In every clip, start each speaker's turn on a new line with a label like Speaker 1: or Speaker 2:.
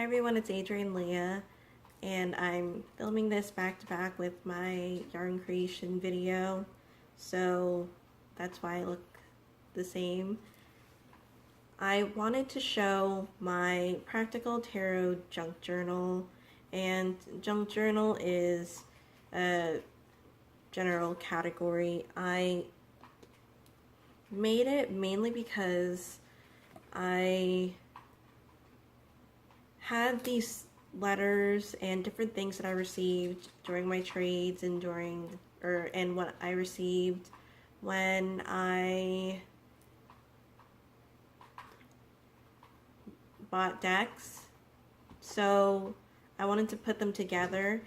Speaker 1: Hi everyone, it's Adrienne Leah, and I'm filming this back to back with my yarn creation video, so that's why I look the same. I wanted to show my practical tarot junk journal, and junk journal is a general category. I made it mainly because I had these letters and different things that I received during my trades and and what I received when I bought decks. So I wanted to put them together.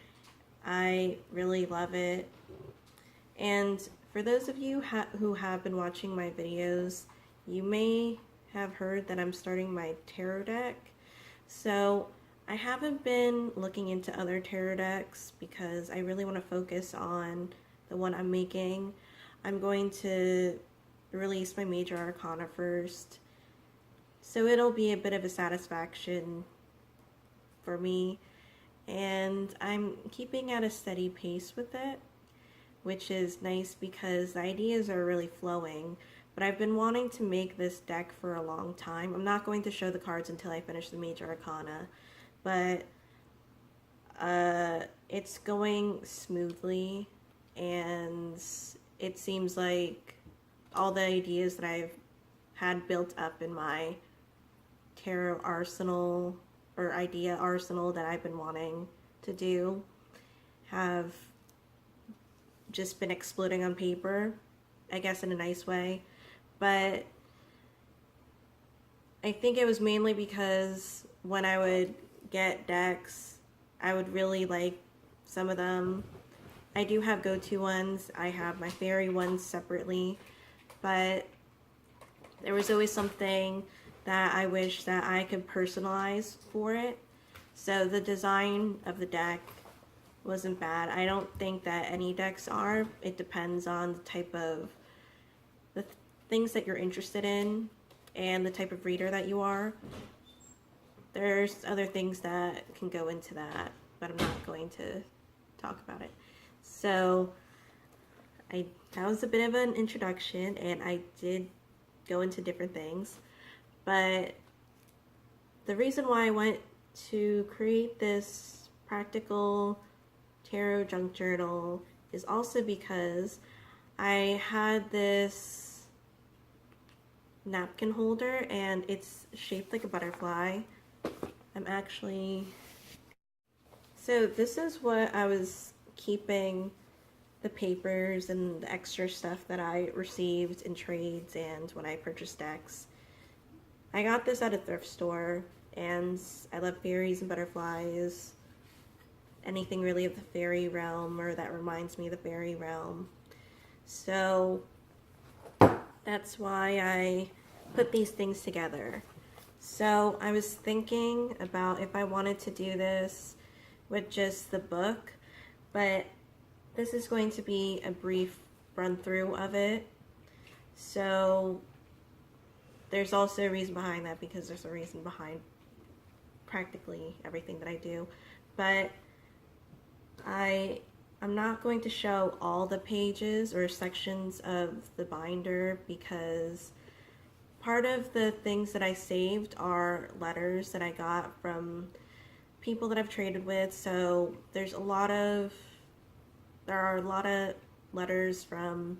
Speaker 1: I really love it. And for those of you who have been watching my videos, you may have heard that I'm starting my tarot deck. So I haven't been looking into other tarot decks because I really want to focus on the one I'm making. I'm going to release my major arcana first, so it'll be a bit of a satisfaction for me, and I'm keeping at a steady pace with it, which is nice because the ideas are really flowing. But I've been wanting to make this deck for a long time. I'm not going to show the cards until I finish the major arcana, but it's going smoothly, and it seems like all the ideas that I've had built up in my tarot arsenal or idea arsenal that I've been wanting to do have just been exploding on paper, I guess in a nice way. But I think it was mainly because when I would get decks, I would really like some of them. I do have go-to ones. I have my fairy ones separately, but there was always something that I wish that I could personalize for it. So the design of the deck wasn't bad. I don't think that any decks are. It depends on the type of things that you're interested in and the type of reader that you are. There's other things that can go into that, but I'm not going to talk about it. So that was a bit of an introduction, and I did go into different things, but the reason why I went to create this practical tarot junk journal is also because I had this napkin holder and it's shaped like a butterfly. So this is what I was keeping the papers and the extra stuff that I received in trades and when I purchased decks. I got this at a thrift store, and I love fairies and butterflies, anything really of the fairy realm or that reminds me of the fairy realm. So that's why I put these things together. So I was thinking about if I wanted to do this with just the book, but this is going to be a brief run through of it. So there's also a reason behind that, because there's a reason behind practically everything that I do. But I'm not going to show all the pages or sections of the binder because part of the things that I saved are letters that I got from people that I've traded with. So there are a lot of letters from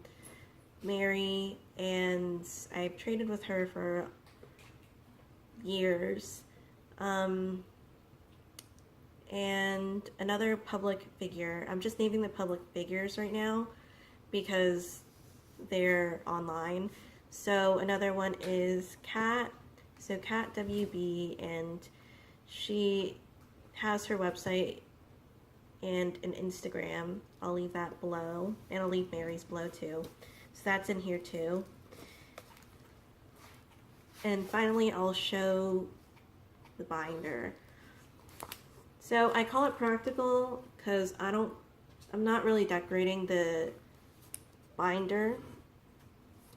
Speaker 1: Mary, and I've traded with her for years. And another public figure. I'm just naming the public figures right now because they're online. So another one is Kat. So Kat WB, and she has her website and an Instagram. I'll leave that below, and I'll leave Mary's below too. So that's in here too. And finally, I'll show the binder. So I call it practical because I'm not really decorating the binder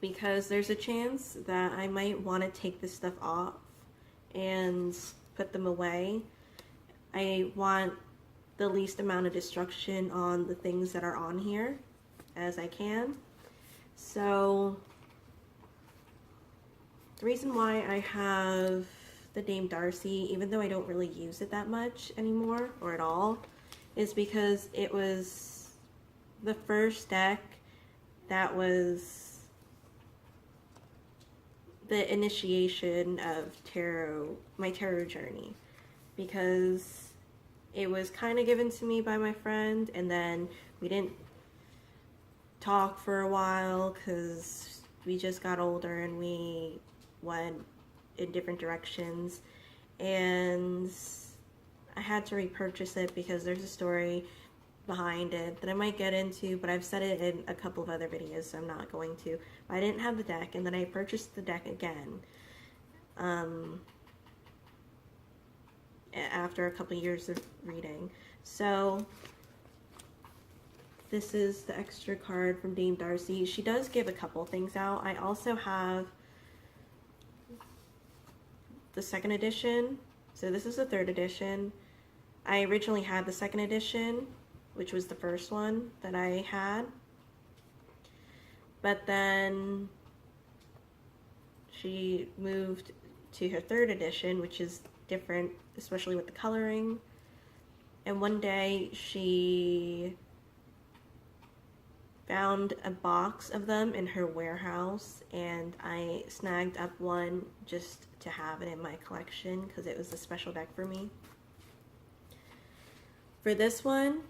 Speaker 1: because there's a chance that I might want to take this stuff off and put them away. I want the least amount of destruction on the things that are on here as I can. So the reason why I have the Dame Darcy, even though I don't really use it that much anymore or at all, is because it was the first deck that was the initiation of tarot, my tarot journey, because it was kind of given to me by my friend, and then we didn't talk for a while because we just got older and we went in different directions, and I had to repurchase it because there's a story behind it that I might get into, but I've said it in a couple of other videos, so I'm not going to. I didn't have the deck, and then I purchased the deck again after a couple years of reading. So this is the extra card from Dame Darcy. She does give a couple things out. I also have the second edition. So this is the third edition. I originally had the second edition, which was the first one that I had. But then she moved to her third edition, which is different, especially with the coloring. And one day she found a box of them in her warehouse, and I snagged up one just to have it in my collection because it was a special deck for me. For this one,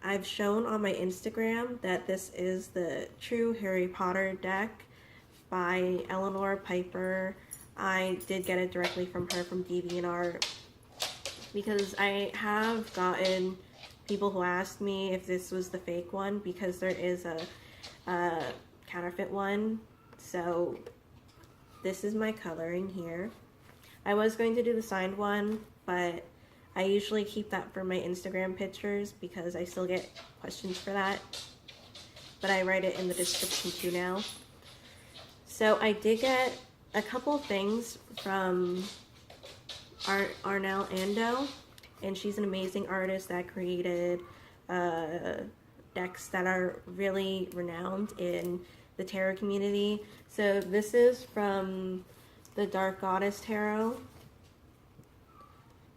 Speaker 1: I've shown on my Instagram that this is the True Harry Potter deck by Eleanor Piper. I did get it directly from her from DeviantArt because I have gotten people who asked me if this was the fake one, because there is a counterfeit one. So this is my coloring here. I was going to do the signed one, but I usually keep that for my Instagram pictures because I still get questions for that. But I write it in the description too now. So I did get a couple things from Arnell Ando, and she's an amazing artist that created decks that are really renowned in the tarot community. So this is from the Dark Goddess Tarot.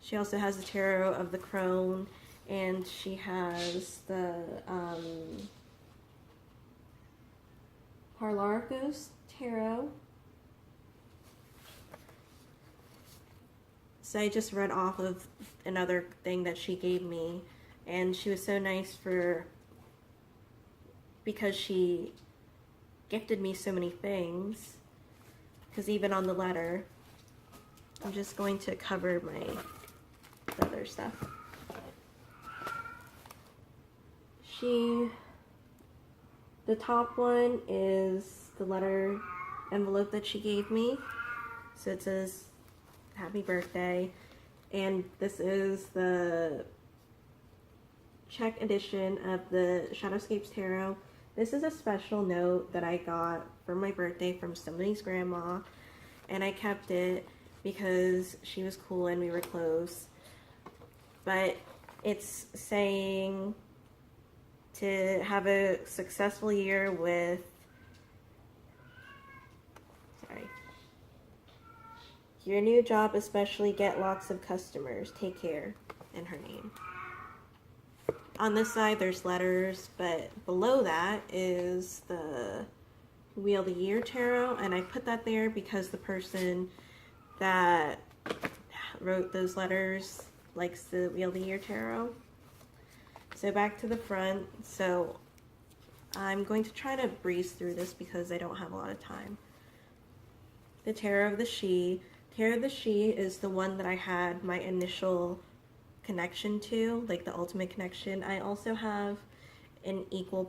Speaker 1: She also has the Tarot of the Crone, and she has the Parlarcos Tarot. So I just read off of another thing that she gave me, and she was so nice because she gifted me so many things, because even on the letter, I'm just going to cover my other stuff. The top one is the letter envelope that she gave me. So it says, "Happy birthday." And this is the Czech edition of the Shadowscapes Tarot. This is a special note that I got for my birthday from somebody's grandma, and I kept it because she was cool and we were close. But it's saying to have a successful year with, your new job, especially get lots of customers. Take care, and her name. On this side, there's letters, but below that is the Wheel of the Year Tarot, and I put that there because the person that wrote those letters likes the Wheel of the Year Tarot. So back to the front. So I'm going to try to breeze through this because I don't have a lot of time. The Tarot of the She. Tarot of the She is the one that I had my initial connection to, like the ultimate connection. I also have an equal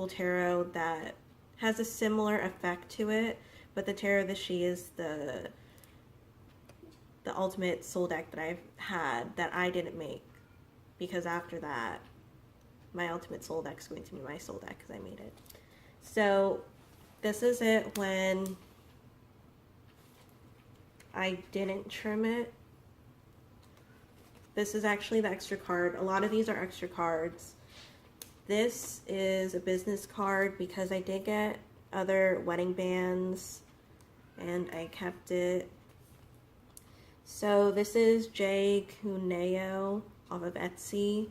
Speaker 1: tarot that has a similar effect to it, but the Tarot of the She is the ultimate soul deck that I've had that I didn't make, because after that my ultimate soul deck is going to be my soul deck because I made it. So this is it when I didn't trim it. this is actually the extra card. A lot of these are extra cards. This is a business card because I did get other wedding bands and I kept it. So this is Jay Cuneo off of Etsy.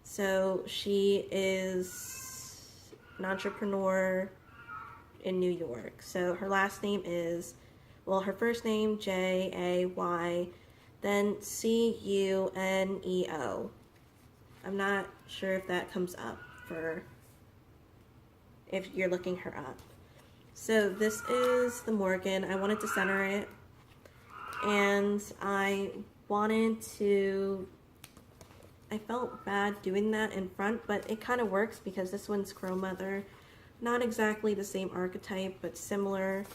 Speaker 1: So she is an entrepreneur in New York. So her last name is, well, her first name Jay, then Cuneo. I'm not sure if that comes up for if you're looking her up. So this is the Morgan. I wanted to center it, and I felt bad doing that in front, but it kind of works because this one's Crow Mother. Not exactly the same archetype, but similar.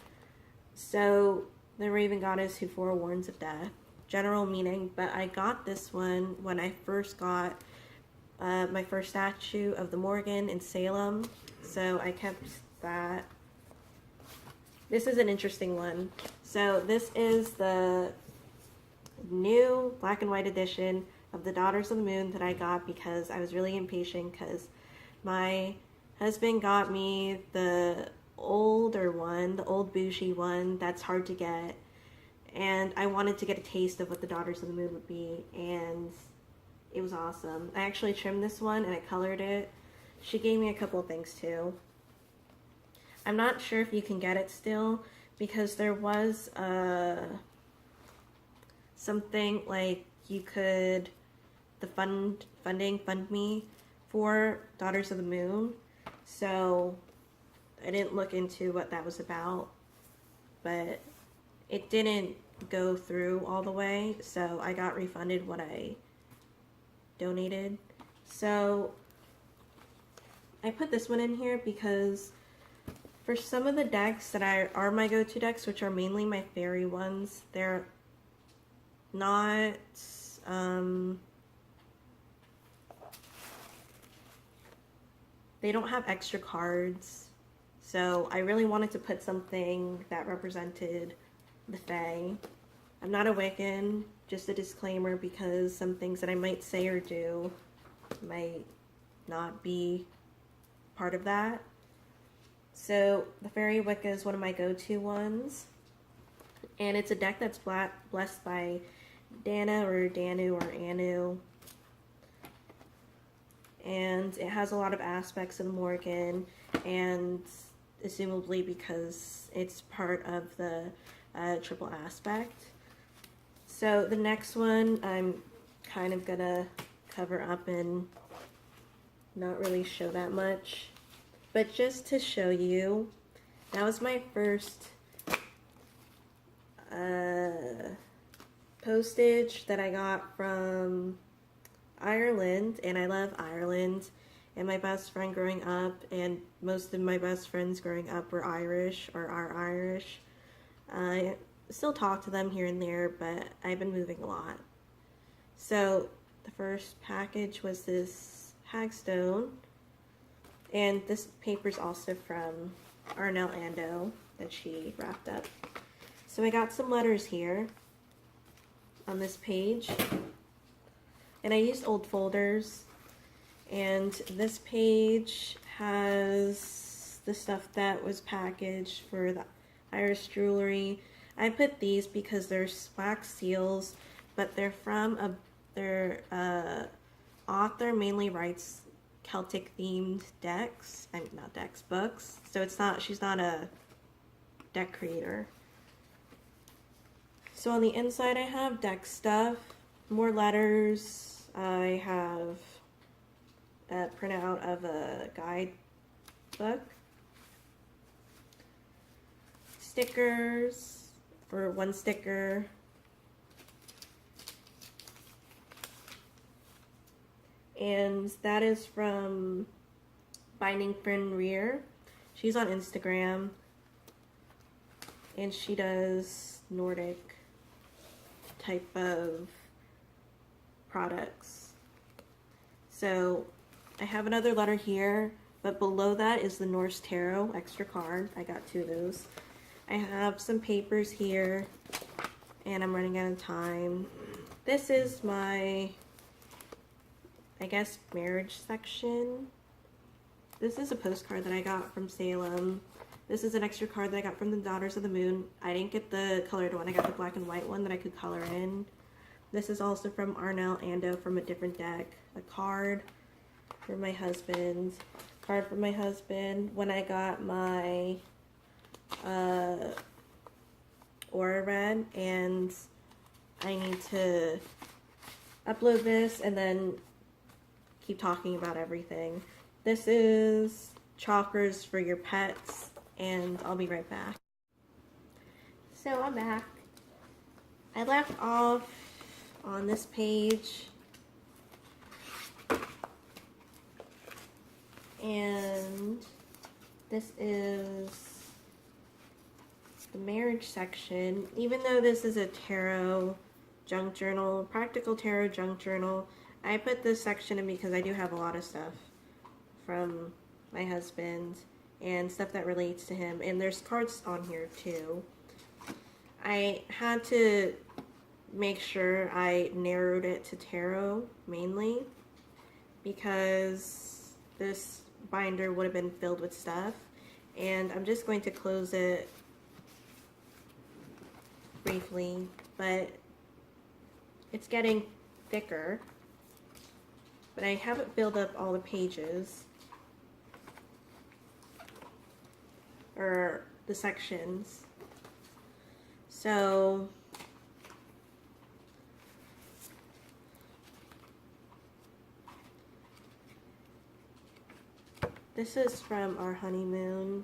Speaker 1: So the Raven Goddess who forewarns of death. General meaning, but I got this one when I first got my first statue of the Morgan in Salem. So I kept that. This is an interesting one. So this is the new black and white edition of the Daughters of the Moon that I got because I was really impatient because my husband got me the older one, the old bougie one that's hard to get, and I wanted to get a taste of what the Daughters of the Moon would be, and it was awesome. I actually trimmed this one and I colored it. She gave me a couple of things too. I'm not sure if you can get it still because there was something like you could fund me for Daughters of the Moon. So I didn't look into what that was about, but it didn't go through all the way, so I got refunded what I donated. So I put this one in here because for some of the decks that are my go-to decks, which are mainly my fairy ones, they're not they don't have extra cards, so I really wanted to put something that represented the Fae. I'm not a Wiccan, just a disclaimer, because some things that I might say or do might not be part of that. So the Fairy Wicca is one of my go-to ones, and it's a deck that's blessed by Dana or Danu or Anu, and it has a lot of aspects of the Morgan, and assumably because it's part of the triple aspect. So the next one I'm kind of gonna cover up and not really show that much, but just to show you, that was my first postage that I got from Ireland, and I love Ireland, and my best friend growing up and most of my best friends growing up were Irish or are Irish. I still talk to them here and there, but I've been moving a lot. So the first package was this Hagstone, and this paper's also from Arnell Ando that she wrapped up. So I got some letters here on this page, and I used old folders, and this page has the stuff that was packaged for the Irish jewelry. I put these because they're wax seals, but they're from their author mainly writes Celtic themed decks, not decks, books. So she's not a deck creator. So on the inside I have deck stuff, more letters. I have a printout of a guide book, stickers for one sticker, and that is from Binding Friend Rear. She's on Instagram, and she does Nordic type of products. So I have another letter here, but below that is the Norse Tarot extra card. I got 2 of those. I have some papers here, and I'm running out of time. This is my, I guess, marriage section. This is a postcard that I got from Salem. This is an extra card that I got from the Daughters of the Moon. I didn't get the colored one. I got the black and white one that I could color in. This is also from Arnell Ando from a different deck. A card for my husband. Card for my husband. When I got my Aura Red, and I need to upload this and then keep talking about everything. This is chakras for your pets, and I'll be right back. So I'm back. I left off on this page, and this is the marriage section. Even though this is a tarot junk journal, practical tarot junk journal, I put this section in because I do have a lot of stuff from my husband and stuff that relates to him, and there's cards on here too. I had to make sure I narrowed it to tarot mainly because this binder would have been filled with stuff, and I'm just going to close it briefly, but it's getting thicker, but I haven't filled up all the pages or the sections. So this is from our honeymoon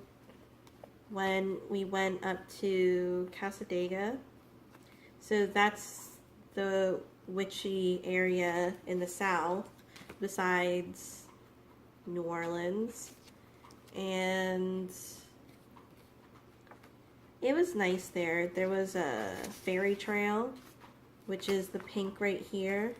Speaker 1: when we went up to Casadega. So that's the witchy area in the south besides New Orleans, and it was nice there. There was a fairy trail, which is the pink right here.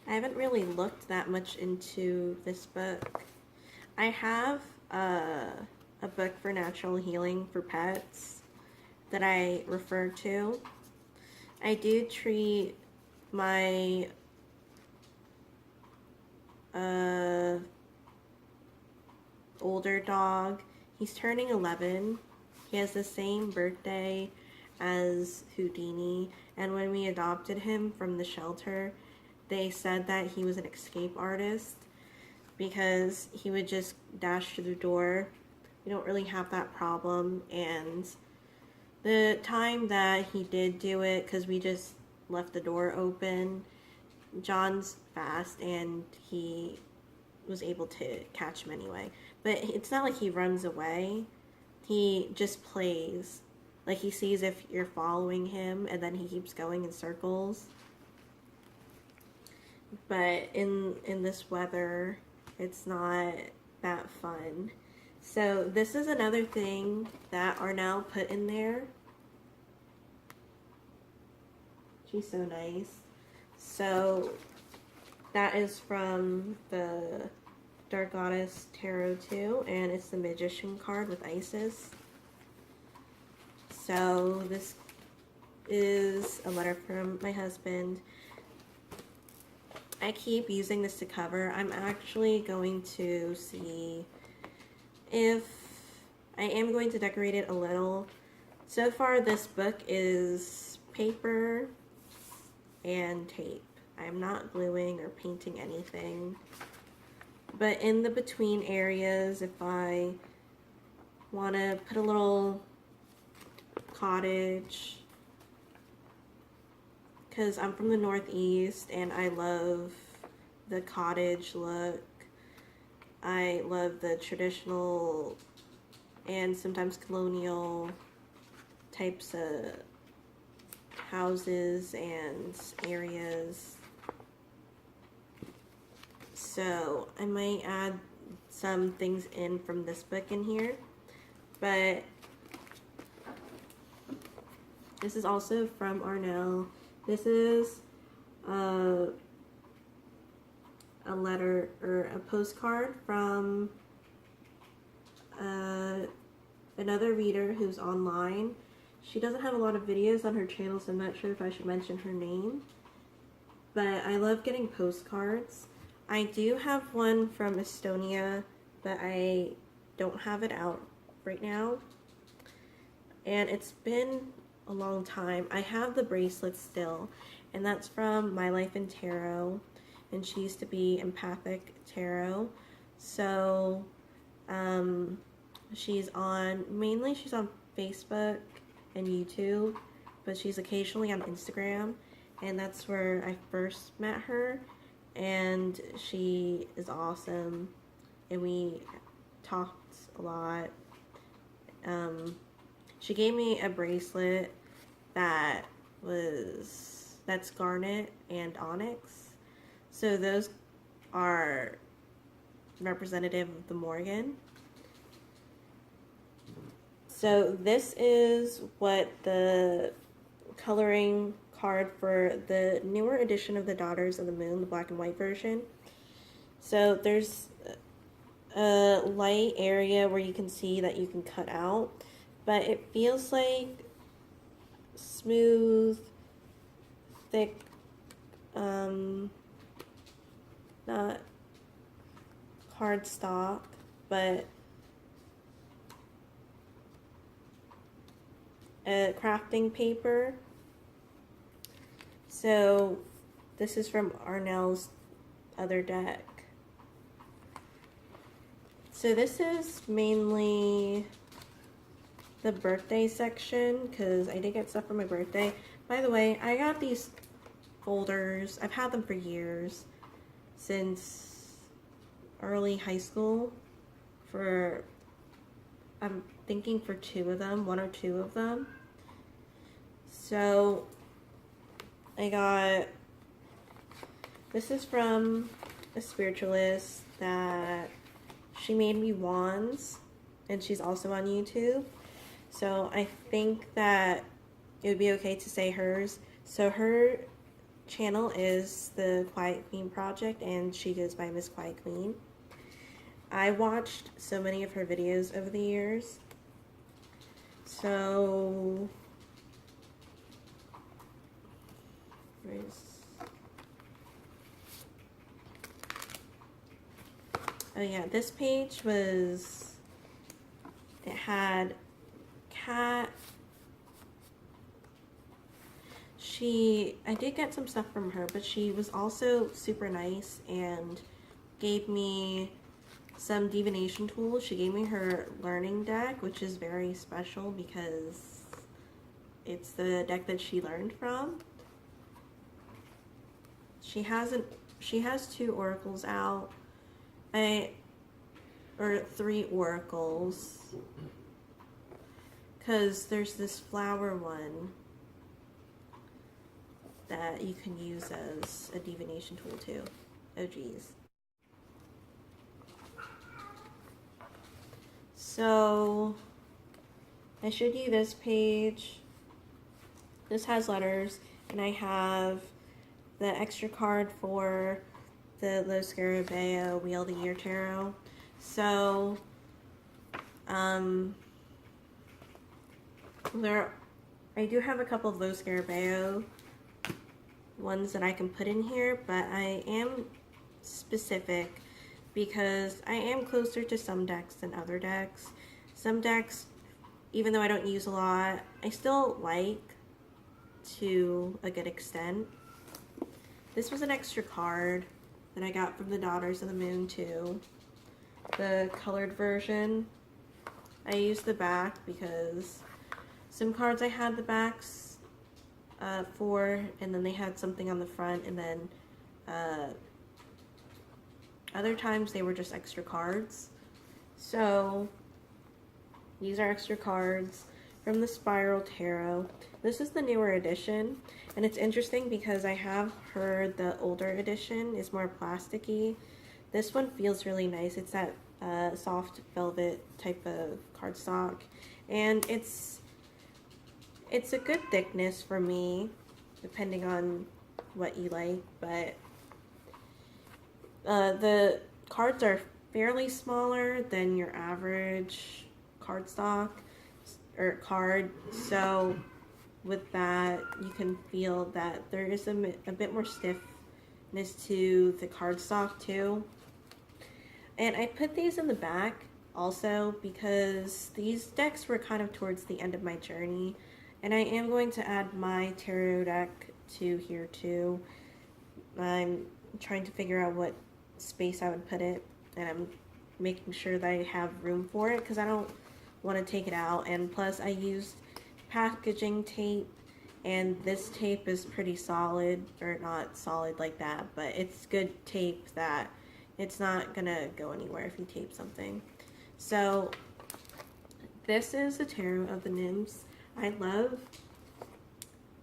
Speaker 1: I haven't really looked that much into this book. I have a book for natural healing for pets that I refer to. I do treat my older dog. He's turning 11. He has the same birthday as Houdini, and when we adopted him from the shelter, they said that he was an escape artist because he would just dash through the door. We don't really have that problem, and the time that he did do it, because we just left the door open, John's fast and he was able to catch him anyway. But it's not like he runs away. He just plays. Like, he sees if you're following him, and then he keeps going in circles. But in this weather, it's not that fun. So this is another thing that Arnell put in there. She's so nice. So that is from the Dark Goddess Tarot too, and it's the Magician card with Isis. So this is a letter from my husband. I keep using this to cover. I'm actually going to see if I am going to decorate it a little. So far, this book is paper and tape. I'm not gluing or painting anything. But in the between areas, if I want to put a little cottage, because I'm from the Northeast and I love the cottage look. I love the traditional and sometimes colonial types of houses and areas. So I might add some things in from this book in here, but This is also from Arnell. This is a letter or a postcard from another reader who's online. She doesn't have a lot of videos on her channel, so I'm not sure if I should mention her name. But I love getting postcards. I do have one from Estonia, but I don't have it out right now. And it's been a long time. I have the bracelet still, and that's from My Life in Tarot, and she used to be Empathic Tarot. So she's on Facebook and YouTube, but she's occasionally on Instagram, and that's where I first met her, and she is awesome, and we talked a lot. She gave me a bracelet that's garnet and onyx, so those are representative of the Morgan. So this is what the coloring card for the newer edition of the Daughters of the Moon, the black and white version. So there's a light area where you can see that you can cut out, but it feels like smooth, thick, not cardstock, but a crafting paper. So this is from Arnell's other deck. So this is mainly the birthday section, because I did get stuff for my birthday. By the way, I got these folders. I've had them for years, since early high school, I'm thinking for one or two of them. So I got, this is from a spiritualist that she made me wands, and she's also on YouTube. So I think that it would be okay to say hers. So her channel is the Quiet Queen Project, and she goes by Miss Quiet Queen. I watched so many of her videos over the years. So oh yeah, this page it had cat. I did get some stuff from her, but she was also super nice and gave me some divination tools. She gave me her learning deck, which is very special because it's the deck that she learned from. She has 2 oracles out, or 3 oracles, because there's this flower one that you can use as a divination tool too. Oh geez. So I showed you this page. This has letters, and I have the extra card for the Lo Scarabeo Wheel of the Year Tarot. So I do have a couple of Lo Scarabeo ones that I can put in here, but I am specific because I am closer to some decks than other decks. Some decks, even though I don't use a lot, I still like to a good extent. This was an extra card that I got from the Daughters of the Moon too. The colored version. I used the back because some cards I had the backs for, and then they had something on the front, and then other times they were just extra cards. So these are extra cards from the Spiral Tarot. This is the newer edition, and it's interesting because I have heard the older edition is more plasticky. This one feels really nice. It's that soft velvet type of cardstock, and It's a good thickness for me, depending on what you like, but the cards are fairly smaller than your average cardstock or card, so with that you can feel that there is a bit more stiffness to the cardstock too. And I put these in the back also because these decks were kind of towards the end of my journey, and I am going to add my tarot deck to here too. I'm trying to figure out what space I would put it, and I'm making sure that I have room for it because I don't want to take it out. And plus I used packaging tape, and this tape is pretty solid, or not solid like that, but it's good tape that it's not gonna go anywhere if you tape something. So this is the Tarot of the Nymphs. I love,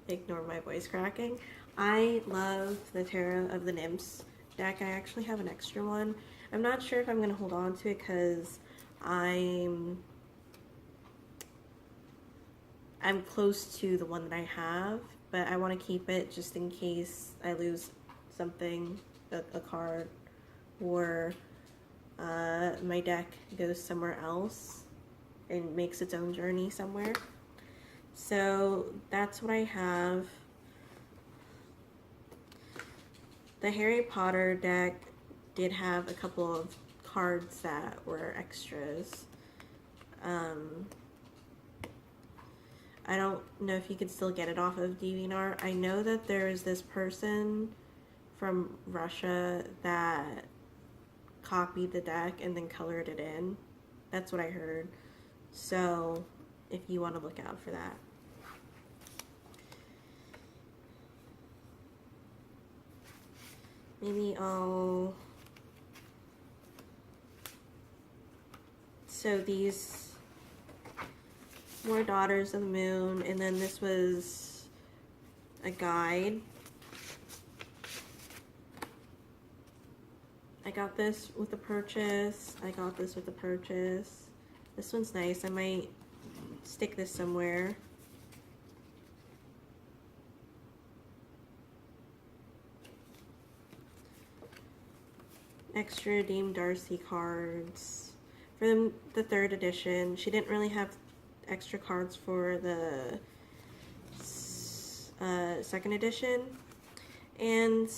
Speaker 1: ignore my voice cracking, I love the Tarot of the Nymphs deck. I actually have an extra one. I'm not sure if I'm going to hold on to it because I'm close to the one that I have, but I want to keep it just in case I lose something, a card, or my deck goes somewhere else and makes its own journey somewhere. So that's what I have. The Harry Potter deck did have a couple of cards that were extras. I don't know if you can still get it off of DeviantArt. I know that there is this person from Russia that copied the deck and then colored it in. That's what I heard. So if you want to look out for that. Maybe I'll... So these more Daughters of the Moon, and then this was a guide. I got this with a purchase. I got this with a purchase. This one's nice. I might stick this somewhere. Extra Dame Darcy cards for the 3rd edition. She didn't really have extra cards for the 2nd edition, and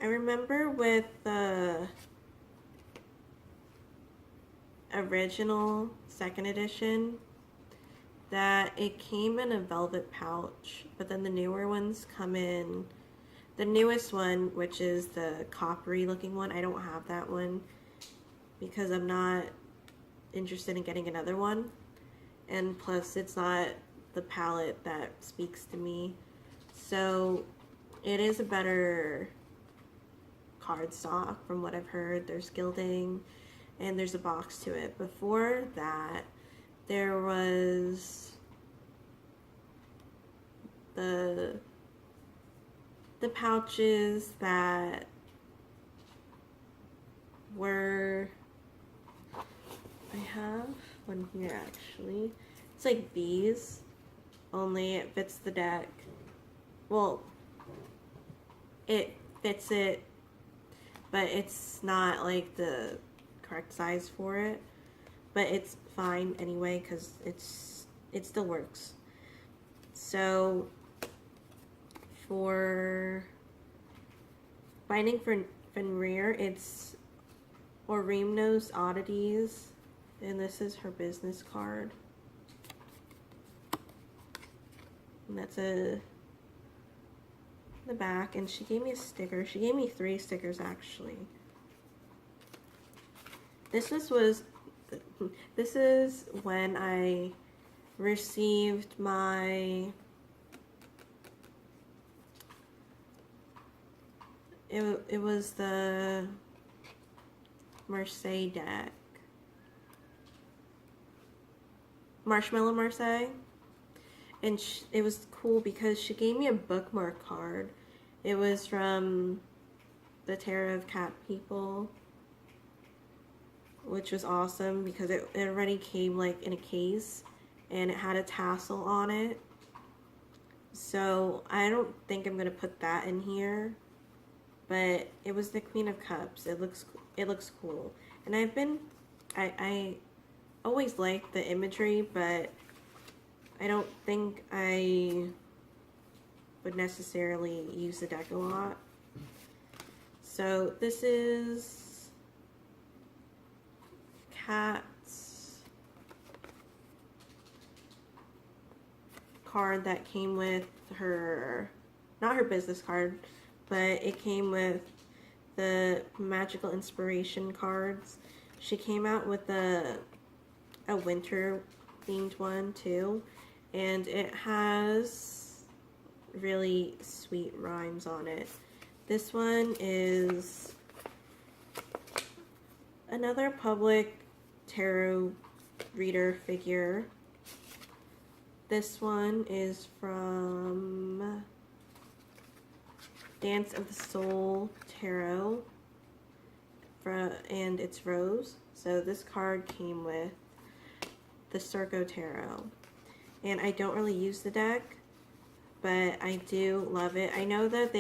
Speaker 1: I remember with the original 2nd edition that it came in a velvet pouch, but then the newer ones come in, the newest one, which is the coppery looking one, I don't have that one because I'm not interested in getting another one, and plus it's not the palette that speaks to me, so it is a better cardstock from what I've heard. There's gilding and there's a box to it. Before that there was the pouches that were, I have one here actually. It's like these, only it fits the deck. Well, it fits it, but it's not like the correct size for it. But it's fine anyway because it still works. So for Binding for Fenrir, it's Orimnos Oddities, and this is her business card. And that's the back, and she gave me a sticker. She gave me 3 stickers actually. This is when I received my, it was the Marseille deck, Marshmallow Marseille, and it was cool because she gave me a bookmark card. It was from the Tarot of Cat People, which was awesome because it already came like in a case and it had a tassel on it. So I don't think I'm gonna put that in here, but it was the Queen of Cups. It looks cool, and I always liked the imagery, but I don't think I would necessarily use the deck a lot. So this is Kat's card that came with her, not her business card, but it came with the magical inspiration cards. She came out with a winter themed one too, and it has really sweet rhymes on it. This one is another public tarot reader figure. This one is from Dance of the Soul Tarot, and it's Rose. So this card came with the Circo Tarot, and I don't really use the deck, but I do love it. I know that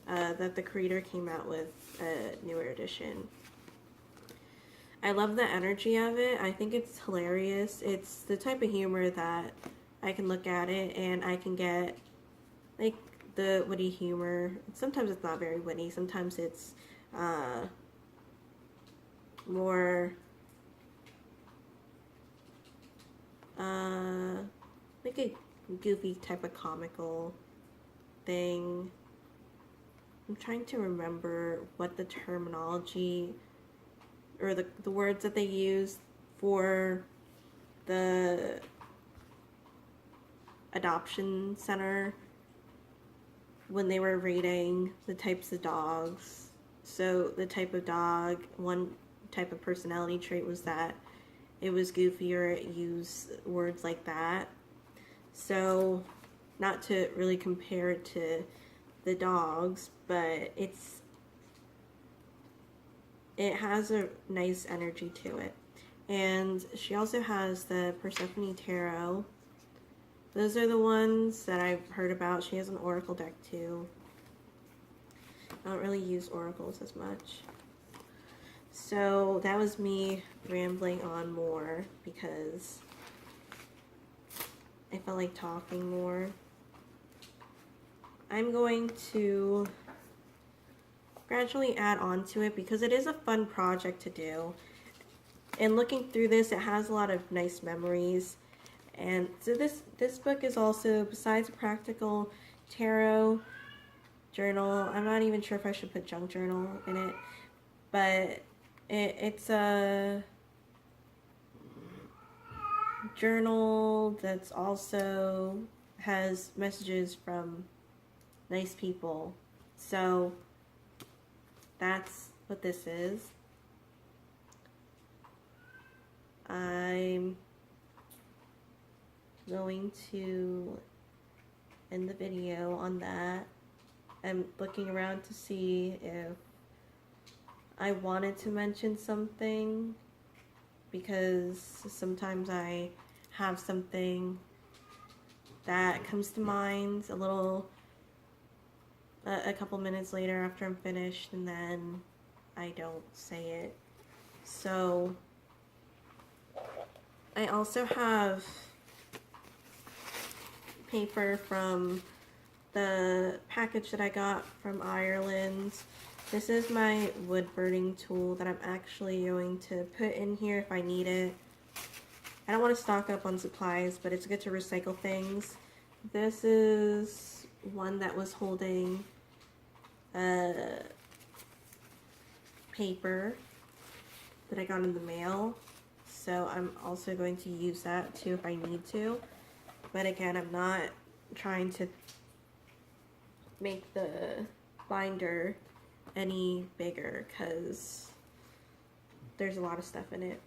Speaker 1: that the creator came out with a newer edition. I love the energy of it. I think it's hilarious. It's the type of humor that I can look at it and I can get like the witty humor. Sometimes it's not very witty. Sometimes it's more like a goofy type of comical thing. I'm trying to remember what the terminology or the words that they use for the adoption center when they were rating the types of dogs. So the type of dog, one type of personality trait was that it was goofy or it used words like that. So not to really compare it to the dogs, but it has a nice energy to it. And she also has the Persephone Tarot. Those are the ones that I've heard about. She has an oracle deck too. I don't really use oracles as much. So that was me rambling on more because I felt like talking more. I'm going to gradually add on to it because it is a fun project to do. And looking through this, it has a lot of nice memories. And so this book is also, besides a practical tarot journal, I'm not even sure if I should put junk journal in it, but it's a journal that's also has messages from nice people. So that's what this is. I'm going to end the video on that. I'm looking around to see if I wanted to mention something, because sometimes I have something that comes to mind a couple minutes later after I'm finished, and then I don't say it. So I also have paper from the package that I got from Ireland. This is my wood burning tool that I'm actually going to put in here if I need it. I don't want to stock up on supplies, but it's good to recycle things. This is one that was holding paper that I got in the mail. So I'm also going to use that too if I need to. But again, I'm not trying to make the binder any bigger because there's a lot of stuff in it.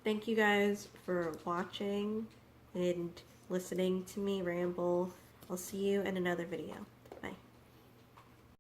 Speaker 1: Thank you guys for watching and listening to me ramble. I'll see you in another video.